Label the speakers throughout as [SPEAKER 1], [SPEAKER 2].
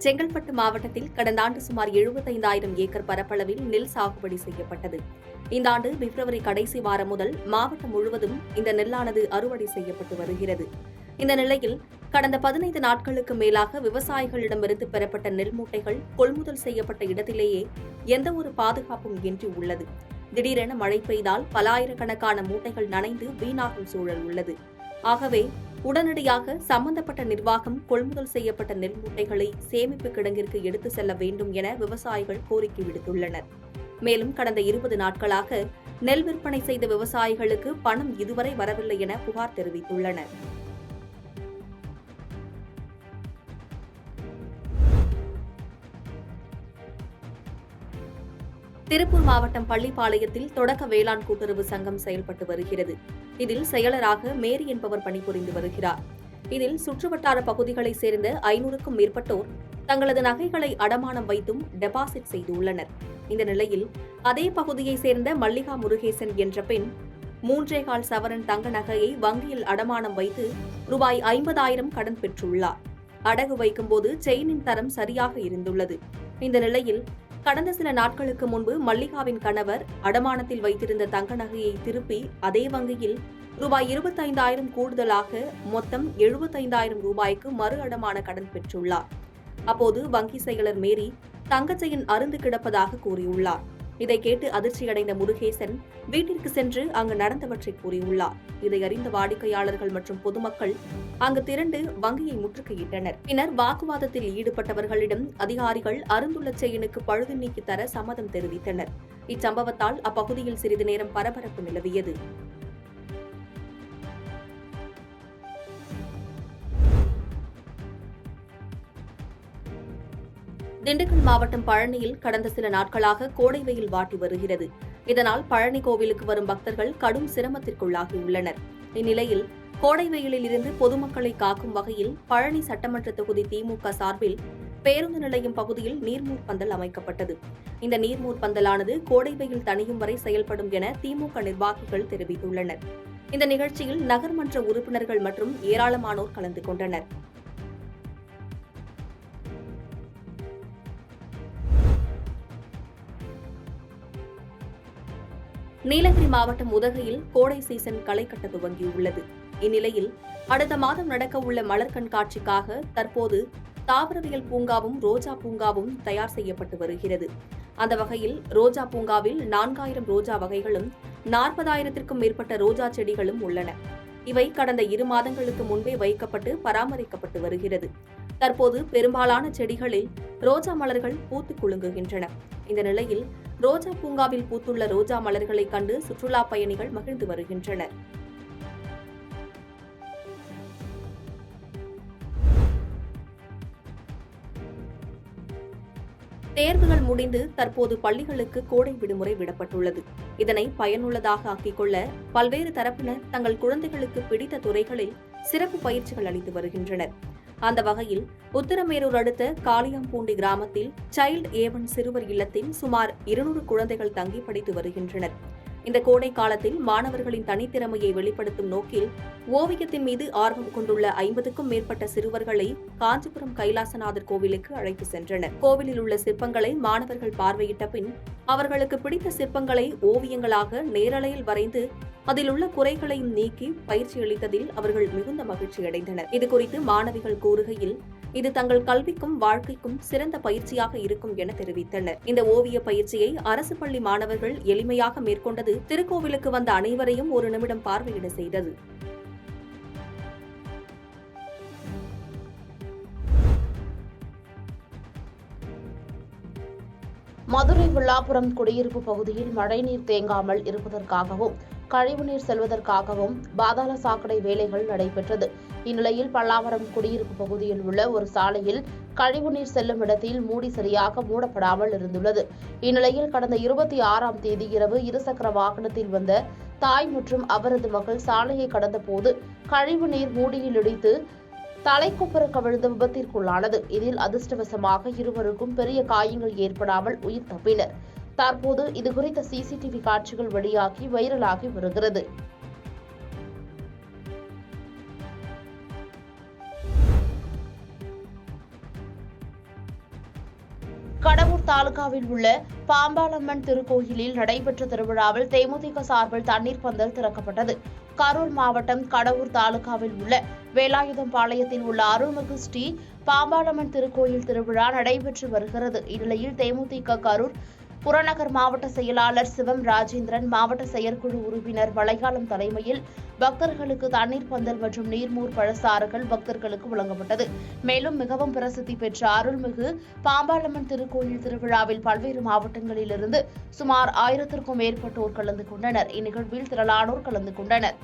[SPEAKER 1] செங்கல்பட்டு மாவட்டத்தில் கடந்த ஆண்டு சுமார் 75,000 ஏக்கர் பரப்பளவில் நெல் சாகுபடி செய்யப்பட்டது. இந்த ஆண்டு பிப்ரவரி கடைசி வாரம் முதல் மாவட்டம் முழுவதும் இந்த நெல்லானது அறுவடை செய்யப்பட்டு வருகிறது. இந்த நிலையில் கடந்த 15 நாட்களுக்கு மேலாக விவசாயிகளிடமிருந்து பெறப்பட்ட நெல் மூட்டைகள் கொள்முதல் செய்யப்பட்ட இடத்திலேயே எந்தவொரு பாதுகாப்பும் இன்றி உள்ளது. திடீரென மழை பெய்தால் பல ஆயிரக்கணக்கான மூட்டைகள் நனைந்து வீணாகும் சூழல் உள்ளது. ஆகவே உடனடியாக சம்பந்தப்பட்ட நிர்வாகம் கொள்முதல் செய்யப்பட்ட நெல் மூட்டைகளை சேமிப்பு கிடங்கிற்கு எடுத்து செல்ல வேண்டும் என விவசாயிகள் கோரிக்கை விடுத்துள்ளனர். மேலும் கடந்த 20 நாட்களாக நெல் விற்பனை செய்த விவசாயிகளுக்கு பணம் இதுவரை வரவில்லை என புகார் தெரிவித்துள்ளனர். திருப்பூர் மாவட்டம் பள்ளிப்பாளையத்தில் தொடக்க வேளாண் கூட்டுறவு சங்கம் செயல்பட்டு வருகிறது. இதில் செயலராக மேரி என்பவர் பணிபுரிந்து வருகிறார். இதில் சுற்றுவட்டார பகுதிகளைச் சேர்ந்த 500க்கும் மேற்பட்டோர் தங்களது நகைகளை அடமானம் வைத்தும் டெபாசிட் செய்துள்ளனர். இந்த நிலையில் அதே பகுதியைச் சேர்ந்த மல்லிகா முருகேசன் என்ற பெண் 3.25 சவரன் தங்க நகையை வங்கியில் அடமானம் வைத்து ரூபாய் 50,000 கடன் பெற்றுள்ளார். அடகு வைக்கும்போது செயினின் தரம் சரியாக இருந்துள்ளது. இந்த நிலையில் கடந்த சில நாட்களுக்கு முன்பு மல்லிகாவின் கணவர் அடமானத்தில் வைத்திருந்த தங்க நகையை திருப்பி அதே வங்கியில் ரூபாய் 25,000 கூடுதலாக மொத்தம் 75,000 ரூபாய்க்கு மறு அடமான கடன் பெற்றுள்ளார். அப்போது வங்கி செயலர் மேரி தங்கச்செயின் அருந்து கிடப்பதாக கூறியுள்ளார். இதை கேட்டு அதிர்ச்சியடைந்த முருகேசன் வீட்டிற்கு சென்று அங்கு நடந்தவற்றை கூறியுள்ளார். இதை அறிந்த வாடிக்கையாளர்கள் மற்றும் பொதுமக்கள் அங்கு திரண்டு வங்கியை முற்றுகையிட்டனர். பின்னர் வாக்குவாதத்தில் ஈடுபட்டவர்களிடம் அதிகாரிகள் அருந்துள்ள செயினுக்கு பழுது நீக்கி தர சம்மதம் தெரிவித்தனர். இச்சம்பவத்தால் அப்பகுதியில் சிறிது நேரம் பரபரப்பு நிலவியது. திண்டுக்கல் மாவட்டம் பழனியில் கடந்த சில நாட்களாக கோடை வெயில் வாட்டி வருகிறது. இதனால் பழனி கோவிலுக்கு வரும் பக்தர்கள் கடும் சிரமத்திற்குள்ளாகியுள்ளனர். இந்நிலையில் கோடை வெயிலில் இருந்து பொதுமக்களை காக்கும் வகையில் பழனி சட்டமன்ற தொகுதி திமுக சார்பில் பேருந்து நிலையம் பகுதியில் நீர்மூர் பந்தல் அமைக்கப்பட்டது. இந்த நீர்மூர் பந்தலானது கோடை வெயில் தணியும் வரை செயல்படும் என திமுக நிர்வாகிகள் தெரிவித்துள்ளனர். இந்த நிகழ்ச்சியில் நகர்மன்ற உறுப்பினர்கள் மற்றும் ஏராளமானோர் கலந்து கொண்டனர். நீலகிரி மாவட்டம் உதகையில் கோடை சீசன் களை கட்ட துவங்கியுள்ளது. இந்நிலையில் அடுத்த மாதம் நடக்கவுள்ள மலர் கண்காட்சிக்காக தற்போது தாவரவியல் பூங்காவும் ரோஜா பூங்காவும் தயார் செய்யப்பட்டு வருகிறது. அந்த வகையில் ரோஜா பூங்காவில் 4,000 ரோஜா வகைகளும் 40,000க்கும் மேற்பட்ட ரோஜா செடிகளும் உள்ளன. இவை கடந்த 2 மாதங்களுக்கு முன்பே வைக்கப்பட்டு பராமரிக்கப்பட்டு வருகிறது. தற்போது பெரும்பாலான செடிகளில் ரோஜா மலர்கள் பூத்து குலுங்குகின்றன. இந்த நிலையில் ரோஜா பூங்காவில் பூத்துள்ள ரோஜா மலர்களை கண்டு சுற்றுலா பயணிகள் மகிழ்ந்து வருகின்றனர். தேர்வுகள் முடிந்து தற்போது பள்ளிகளுக்கு கோடை விடுமுறை விடப்பட்டுள்ளது. இதனை பயனுள்ளதாக ஆக்கிக் கொள்ள பல்வேறு தரப்பினர் தங்கள் குழந்தைகளுக்கு பிடித்த துறைகளில் சிறப்பு பயிற்சிகள் அளித்து வருகின்றனர். அந்த வகையில் உத்தரமேரூர் அடுத்த காளியம்பூண்டி கிராமத்தில் சைல்டு A1 சிறுவர் இல்லத்தில் சுமார் 200 குழந்தைகள் தங்கி படித்து வருகின்றனர். இந்த கோடை காலத்தில் மாணவர்களின் தனித்திறமையை வெளிப்படுத்தும் நோக்கில் ஓவியத்தின் மீது ஆர்வம் கொண்டுள்ள 50க்கும் மேற்பட்ட சிறுவர்களை காஞ்சிபுரம் கைலாசநாதர் கோவிலுக்கு அழைத்து சென்றனர். கோவிலில் உள்ள சிற்பங்களை மாணவர்கள் பார்வையிட்ட பின் அவர்களுக்கு பிடித்த சிற்பங்களை ஓவியங்களாக நேரலையில் வரைந்து அதில் உள்ள குறைகளையும் நீக்கி பயிற்சி அளித்ததில் அவர்கள் மிகுந்த மகிழ்ச்சியடைந்தனர். இதுகுறித்து மாணவிகள் கூறுகையில் இது தங்கள் கல்விக்கும் வாழ்க்கைக்கும் சிறந்த பயிற்சியாக இருக்கும் என தெரிவித்தனர். இந்த ஓவிய பயிற்சியை அரசு பள்ளி மாணவர்கள் எளிமையாக மேற்கொண்டது திருக்கோவிலுக்கு வந்த அனைவரையும் ஒரு நிமிடம் பார்வையிட செய்தது.
[SPEAKER 2] மதுரை வில்லாபுரம் குடியிருப்பு பகுதியில் மழைநீர் தேங்காமல் இருப்பதற்காகவும் கழிவுநீர் செல்வதற்காகவும் பாதாள சாக்கடை வேலைகள் நடைபெற்றது. இந்நிலையில் பல்லாவரம் குடியிருப்பு பகுதியில் உள்ள ஒரு சாலையில் கழிவுநீர் செல்லும் இடத்தில் மூடி சரியாக மூடப்படாமல் இருந்துள்ளது. இந்நிலையில் கடந்த 26ஆம் தேதி இரவு இருசக்கர வாகனத்தில் வந்த தாய் மற்றும் அவரது மகள் சாலையை கடந்தபோது கழிவுநீர் மூடியில் இடித்து தலைக்குப்புற கவிழ்ந்து விபத்திற்குள்ளானது. இதில் அதிர்ஷ்டவசமாக இருவருக்கும் பெரிய காயங்கள் ஏற்படாமல் உயிர் தப்பினர். தற்போது இதுகுறித்த சிசிடிவி காட்சிகள் வெளியாகி வைரலாகி வருகிறது. தாலுகாவில் உள்ள பாம்பாளம்மன் திருக்கோயிலில் நடைபெற்ற திருவிழாவில் தேமுதிக சார்பில் தண்ணீர் பந்தல் திறக்கப்பட்டது. கரூர் மாவட்டம் கடவூர் தாலுகாவில் உள்ள வேலாயுதம் பாளையத்தில் உள்ள அருள்மிகு ஸ்ரீ பாம்பாளம்மன் திருக்கோயில் திருவிழா நடைபெற்று வருகிறது. இந்நிலையில் தேமுதிக கரூர் புறநகர் மாவட்ட செயலாளர் சிவம் ராஜேந்திரன், மாவட்ட செயற்குழு உறுப்பினர் மலையாளம் தலைமையில் பக்தர்களுக்கு தண்ணீர் பந்தல் மற்றும் நீர்மூர் பழச்சாறுகள் பக்தர்களுக்கு வழங்கப்பட்டது. மேலும் மிகவும் பிரசித்தி பெற்ற அருள்மிகு பாம்பாளம்மன் திருக்கோயில் திருவிழாவில் பல்வேறு மாவட்டங்களிலிருந்து சுமார் 1000க்கும் மேற்பட்டோர் கலந்து கொண்டனர். இந்நிகழ்வில் திரளானோர் கலந்து கொண்டனர்.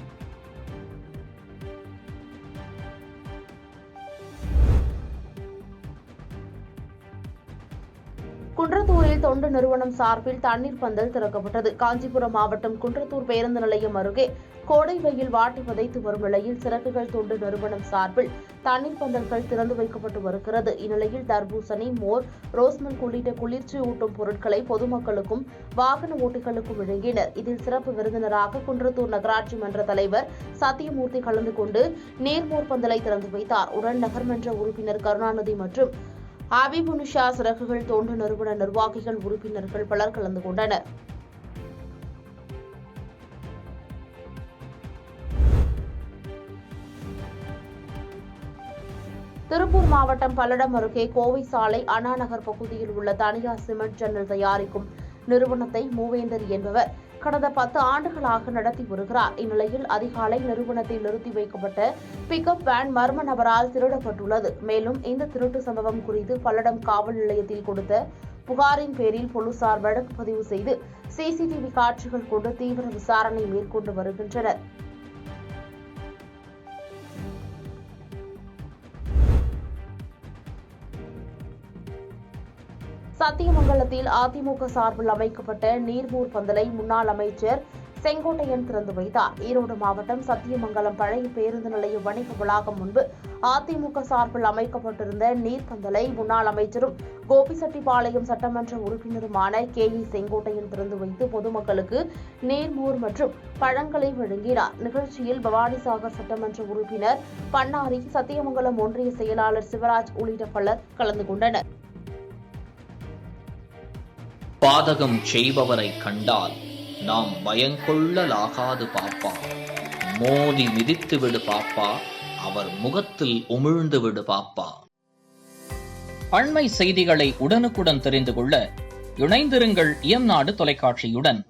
[SPEAKER 2] குன்றத்தூரில் தொண்டு நிறுவனம் சார்பில் தண்ணீர் பந்தல் திறக்கப்பட்டது. காஞ்சிபுரம் மாவட்டம் குன்றத்தூர் பேருந்து நிலையம் அருகே கோடை வெயில் வாட்டி வதைத்து வரும் நிலையில் சிறகுகள் தொண்டு நிறுவனம் சார்பில் தண்ணீர் பந்தல்கள் திறந்து வைக்கப்பட்டு வருகிறது. இந்நிலையில் தர்பூசணி, மோர், ரோஸ்மில்க் உள்ளிட்ட குளிர்ச்சி ஊட்டும் பொருட்களை பொதுமக்களுக்கும் வாகன ஓட்டிகளுக்கும் வழங்கினர். இதில் சிறப்பு விருந்தினராக குன்றத்தூர் நகராட்சி மன்ற தலைவர் சத்தியமூர்த்தி கலந்து கொண்டு நீர்மோர் பந்தலை திறந்து வைத்தார். உடன் நகர்மன்ற உறுப்பினர் கருணாநிதி மற்றும் அபிபுனிஷா சிறகுகள் தொண்டு நிறுவன நிர்வாகிகள், உறுப்பினர்கள் பலர் கலந்து கொண்டனர். திருப்பூர் மாவட்டம் பல்லடம் அருகே கோவை சாலை அண்ணா நகர் பகுதியில் உள்ள தனியார் சிமெண்ட் ஜன்னல் தயாரிக்கும் நிறுவனத்தை மூவேந்தர் என்பவர் கடந்த 10 ஆண்டுகளாக நடத்தி வருகிறார். இந்நிலையில் அதிகாலை நிறுவனத்தில் நிறுத்தி வைக்கப்பட்ட பிக்அப் வேன் மர்ம நபரால் திருடப்பட்டுள்ளது. மேலும் இந்த திருட்டு சம்பவம் குறித்து பல்லடம் காவல் நிலையத்தில் கொடுத்த புகாரின் பேரில் போலீசார் வழக்கு பதிவு செய்து சிசிடிவி காட்சிகள் கொண்டு தீவிர விசாரணை மேற்கொண்டு வருகின்றனர். சத்தியமங்கலத்தில் அதிமுக சார்பில் அமைக்கப்பட்ட நீர்மூர் பந்தலை முன்னாள் அமைச்சர் செங்கோட்டையன் திறந்து வைத்தார். ஈரோடு மாவட்டம் சத்தியமங்கலம் பழைய பேருந்து நிலைய வணிக வளாகம் முன்பு அதிமுக சார்பில் அமைக்கப்பட்டிருந்த நீர் பந்தலை முன்னாள் அமைச்சரும் கோபிசெட்டிப்பாளையம் சட்டமன்ற உறுப்பினருமான KE செங்கோட்டையன் திறந்து வைத்து பொதுமக்களுக்கு நீர்மோர் மற்றும் பழங்களை வழங்கினார். நிகழ்ச்சியில் பவானிசாகர் சட்டமன்ற உறுப்பினர் பன்னாரி, சத்தியமங்கலம் ஒன்றிய செயலாளர் சிவராஜ் உள்ளிட்ட பலர் கலந்து கொண்டனர்.
[SPEAKER 3] பாதகம் செய்பவரை கண்டால் நாம் பயங்கொள்ளலாகாது பாப்பா, மோதி மிதித்து விடு பாப்பா, அவர் முகத்தில் உமிழ்ந்து விடு பாப்பா. அண்மை செய்திகளை உடனுக்குடன் தெரிந்து கொள்ள இணைந்திருங்கள் இயம்நாடு தொலைக்காட்சியுடன்.